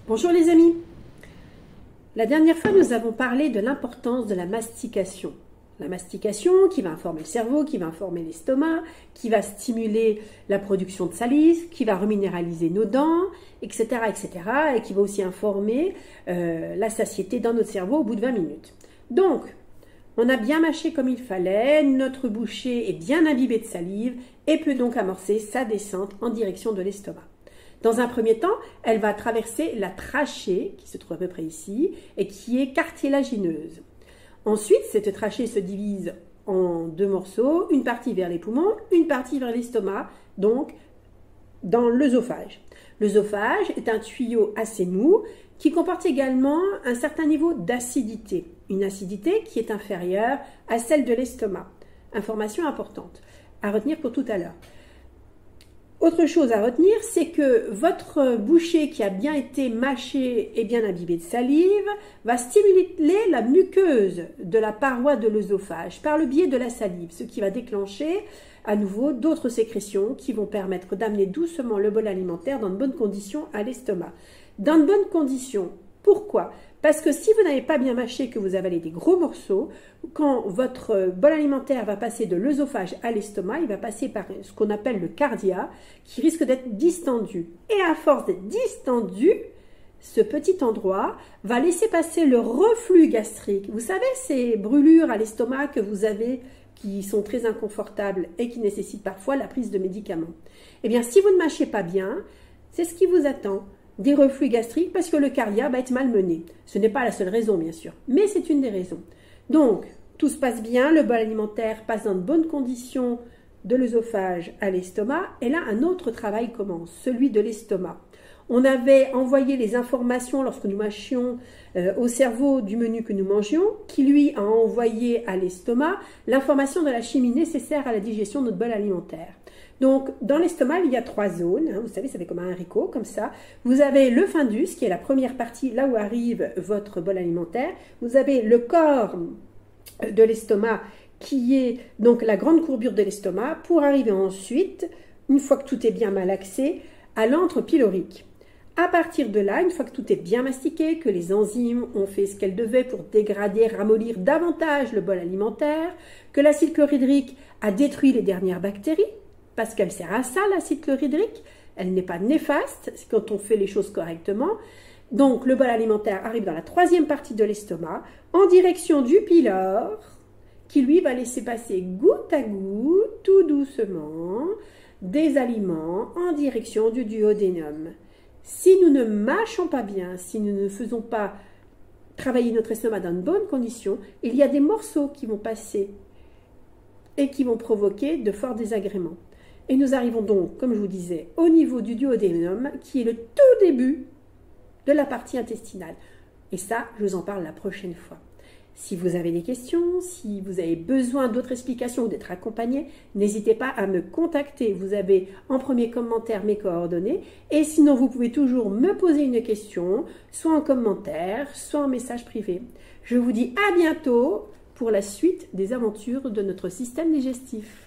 Bonjour les amis. La dernière fois, nous avons parlé de l'importance de la mastication. La mastication qui va informer le cerveau, qui va informer l'estomac, qui va stimuler la production de salive, qui va reminéraliser nos dents, etc., etc., et qui va aussi informer la satiété dans notre cerveau au bout de 20 minutes. Donc, on a bien mâché comme il fallait, notre bouchée est bien imbibée de salive et peut donc amorcer sa descente en direction de l'estomac. Dans un premier temps, elle va traverser la trachée, qui se trouve à peu près ici, et qui est cartilagineuse. Ensuite, cette trachée se divise en deux morceaux, une partie vers les poumons, une partie vers l'estomac, donc dans l'œsophage. L'œsophage est un tuyau assez mou qui comporte également un certain niveau d'acidité, une acidité qui est inférieure à celle de l'estomac. Information importante à retenir pour tout à l'heure. Autre chose à retenir, c'est que votre bouchée qui a bien été mâchée et bien imbibée de salive va stimuler la muqueuse de la paroi de l'œsophage par le biais de la salive, ce qui va déclencher à nouveau d'autres sécrétions qui vont permettre d'amener doucement le bol alimentaire dans de bonnes conditions à l'estomac. Dans de bonnes conditions, pourquoi ? Parce que si vous n'avez pas bien mâché, que vous avalez des gros morceaux, quand votre bol alimentaire va passer de l'œsophage à l'estomac, il va passer par ce qu'on appelle le cardia, qui risque d'être distendu. Et à force d'être distendu, ce petit endroit va laisser passer le reflux gastrique. Vous savez, ces brûlures à l'estomac que vous avez, qui sont très inconfortables et qui nécessitent parfois la prise de médicaments. Eh bien, si vous ne mâchez pas bien, c'est ce qui vous attend. Des reflux gastriques parce que le cardia va être malmené. Ce n'est pas la seule raison, bien sûr, mais c'est une des raisons. Donc, tout se passe bien, le bol alimentaire passe dans de bonnes conditions de l'œsophage à l'estomac, et là, un autre travail commence, celui de l'estomac. On avait envoyé les informations lorsque nous mâchions au cerveau du menu que nous mangions, qui lui a envoyé à l'estomac l'information de la chimie nécessaire à la digestion de notre bol alimentaire. Donc, dans l'estomac, il y a 3 zones. Vous savez, ça fait comme un haricot, comme ça. Vous avez le fundus, qui est la première partie, là où arrive votre bol alimentaire. Vous avez le corps de l'estomac, qui est donc la grande courbure de l'estomac, pour arriver ensuite, une fois que tout est bien malaxé, à l'antre pylorique. À partir de là, une fois que tout est bien mastiqué, que les enzymes ont fait ce qu'elles devaient pour dégrader, ramollir davantage le bol alimentaire, que l'acide chlorhydrique a détruit les dernières bactéries, parce qu'elle sert à ça, l'acide chlorhydrique, elle n'est pas néfaste quand on fait les choses correctement. Donc le bol alimentaire arrive dans la 3e partie de l'estomac, en direction du pylore, qui lui va laisser passer goutte à goutte, tout doucement, des aliments en direction du duodénum. Si nous ne mâchons pas bien, si nous ne faisons pas travailler notre estomac dans de bonnes conditions, il y a des morceaux qui vont passer et qui vont provoquer de forts désagréments. Et nous arrivons donc, comme je vous disais, au niveau du duodénum, qui est le tout début de la partie intestinale. Et ça, je vous en parle la prochaine fois. Si vous avez des questions, si vous avez besoin d'autres explications ou d'être accompagné, n'hésitez pas à me contacter. Vous avez en premier commentaire mes coordonnées. Et sinon, vous pouvez toujours me poser une question, soit en commentaire, soit en message privé. Je vous dis à bientôt pour la suite des aventures de notre système digestif.